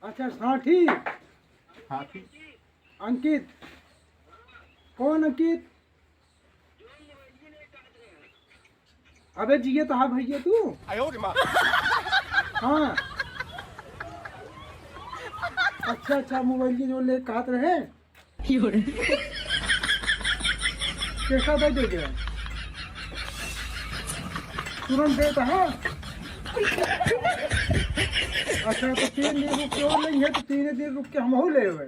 अच्छा साठी। हाथी अंकित। कौन अंकित? अबे जिये तो हाँ भैया तू। हाँ अच्छा अच्छा, मोबाइल की जो ले कहत रहे कैसा दे गया तुरंत देता है। अच्छा तो 3 दिन रुक के और लेंगे तो 3 दिन रुक के हम ले हुए।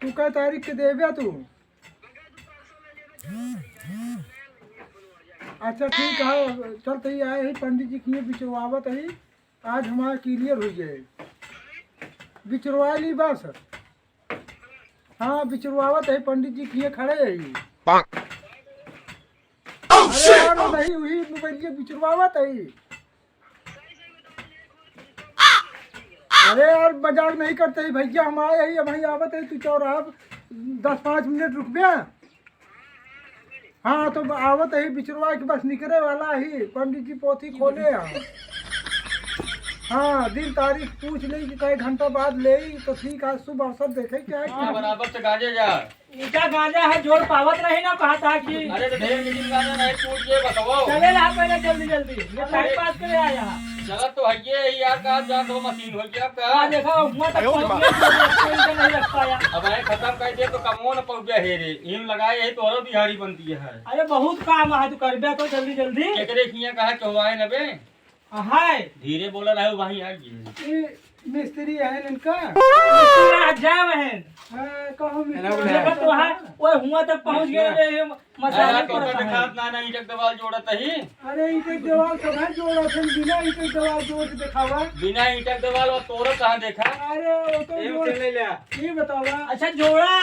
तू क्या तारीख के देवे तू? अच्छा ठीक है, चल तही आए ही पंडित जी की बिचवावत है। आज हमारा क्लियर हो जाए। बिचरवा ली बस। हाँ बिचरवावत है, पंडित जी किए खड़े है ये। अरे यार नहीं हुई मोबाइल के बिचरवावत है। अरे यार मजाक नहीं करते ही भैया, हम आए ही वहीं आवत है। तू चौराहा 10-5 मिनट रुक गया। हाँ तो आवत है बिचरवा के बस निकले वाला ही। पंडित जी पोथी खोले हैं। हाँ दिन तारीख पूछ ले कि कई घंटा बाद ले तो ठीक है। शुभ अवसर देखे क्या है। बराबर से गाजे जा। इनका गांजा है, जोड़ पावत नहीं ना कहा था कि अरे तो ढेर मिली गाजा नहीं टूट के बताओ। चले रहा पहले जल्दी जल्दी, ये टाइम पास करे आया। चला तो है यार, कहा जा तो मशीन हो गया हाँ का। देखा हुआ तक पहुंच गया, तो इनका नहीं रख पाया। अब आए खत्म कर दे तो कमो न पहुंच गया। हेरे हिम लगाए है तो और बिहारी बनती है। अरे बहुत काम है, तू कर दिया तो जल्दी जल्दी। केकरे खिया कहा चौवाए नबे। हाय धीरे बोला रहे वहीं आ गए। ये मिस्त्री है इनका। पूरा जा बहन। हाँ, कहो देखा तो है वो हुआ तक पहुंच गए। ये मसाले तो पर दिखात ना ईटक दवाल जोड़त ही। अरे इटे देवाल सब है जोड़ा थे, बिना इटे देवाल जोड़ के दिखावा। बिना ईटक दवाल और तोरो कहाँ देखा। अरे वो तो जोड़ ये बतावा। अच्छा जोड़ा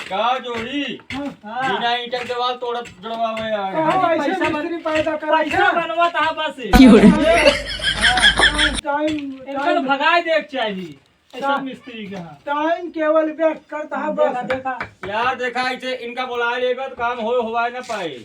कहा जोड़ी बिना ईटक दवाल तोड़ जुड़वावे कहो ऐसे पैसा मिस्त्री पैदा करा पैसा बनवा तहाँ पास टाइम इनको भगाए देख चाहिए ऐसा मिस्त्री का। टाइम केवल व्यक्त करता है देखा बस। देखा यार देखा ऐसे इनका बुलाए लेगा तो काम होए ना पाए।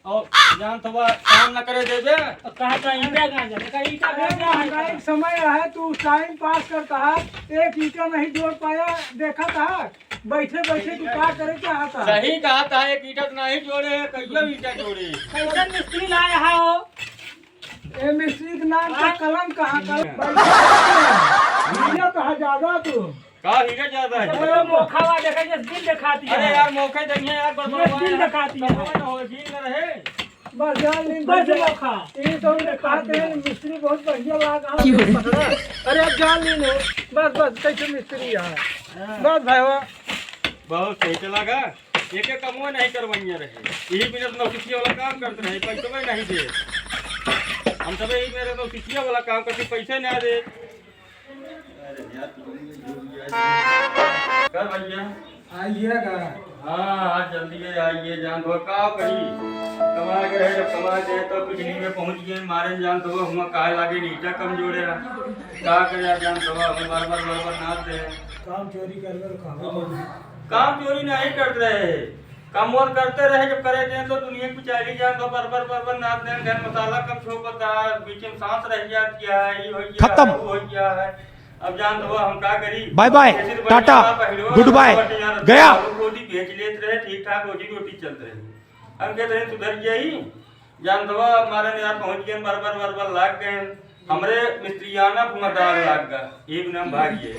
और जान तो काम न करे देवे। कहा था ईटा गांजा, देखा ईटा गांजा का है। एक समय है तू टाइम पास करता है। एक ईटा नहीं जोड़ पाया, देखा था बैठे बैठे तू क्या करे क्या था। सही कहा था एक ईटा तो नहीं जोड़े, कईयो ईटा जोड़े। कैसा मिस्त्री लाया है हो? ए मिस्त्री के नाम का कलम कहाँ का तो है ज्यादा तू। का हीरा ज्यादा है। वो मोखावा देखा जैसे दिल दिखाती है। अरे यार मौके देंगे यार, ये दिल दिखाती है। न रहे। बस जान ली बस मोखा ये तो दिखाते हैं मिस्त्री बहुत बढ़िया लगा। अरे अब जान ली लो बस बस कैसे मिस्त्री है बस भाई वाह। बहुत सही चला गा। एक कमो नहीं करवाइए रहे। यही बिना नौकरी वाला काम करते रहे, पैसे में नहीं दे। हम सब यही मेरे नौकरी वाला काम करते, पैसे ना दे। कर भैया आइएगा। हाँ आज जल्दी आइए। जान दो का करी कमा के रहे, जब कमा के तो बिजली में पहुंच गए मारे। जान दो हम कहा लागे नीचा कमजोरे का करे। जान दो हम बार बार नाच दे। काम चोरी कर लो। काम चोरी नहीं करते रहे, काम और करते रहे। जब करे दें तो दुनिया की चाली जान तो बरबर नाच दें। घर मसाला कम छोपता है, बीच में सांस रह जाती है, ये हो गया खत्म। वो हो गया है। अब जान दो हम क्या करी। Bye bye tata goodbye गया। रोटी बेच लेते रहे, ठीक ठाक रोटी चल रही। हम कहते रहे सुधर गया ही। जान दो हमारे यार पहुंच गए, बरबर लाग गए। हमरे मिस्त्रियाना मदार लाग गया। एक नाम भागिए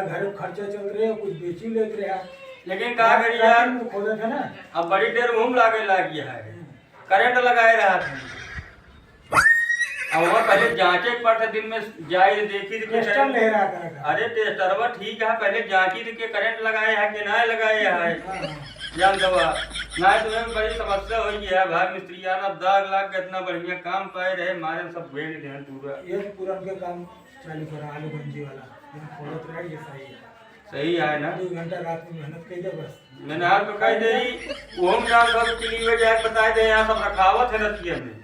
घर खर्चा चल रहे कुछ बेची लेते रहे। लेकिन कहा करी यार, खोले थे ना। अब बड़ी देर घूम लागे लागी है। करंट लगाए रहा था। अब वो पहले जांचे पड़ते दिन में जाए देखी थी टेस्टर ले रहा था। अरे टेस्टर ठीक है, पहले जांची थी कि करंट लगाए है कि ना लगाए है। जान दवा ना तुम्हें बड़ी समस्या हो गई है भाई। मिस्त्रियाना दाग लाग के इतना बढ़िया काम पाए रहे, मारे सब भेड़ दे पूरा। ये पुरान के काम चालू करा आलू गंजी वाला खोलत रह ये सही है। सही है ना। 2 घंटा रात में मेहनत कर दे बस। मैंने आप तो कह दे वो हम जान सब चली हुई जाए बता दे। यहाँ सब रखावत है रतिया में।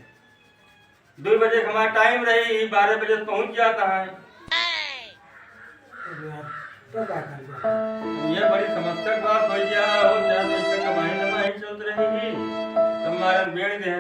2 बजे हमारा टाइम रही, 12 बजे पहुंच जाता है। तो क्या कर ये बड़ी समस्या की बात हो गया। और 4 पैसे कमाई लमाई चल रही। तुम्हारे बेड़ दे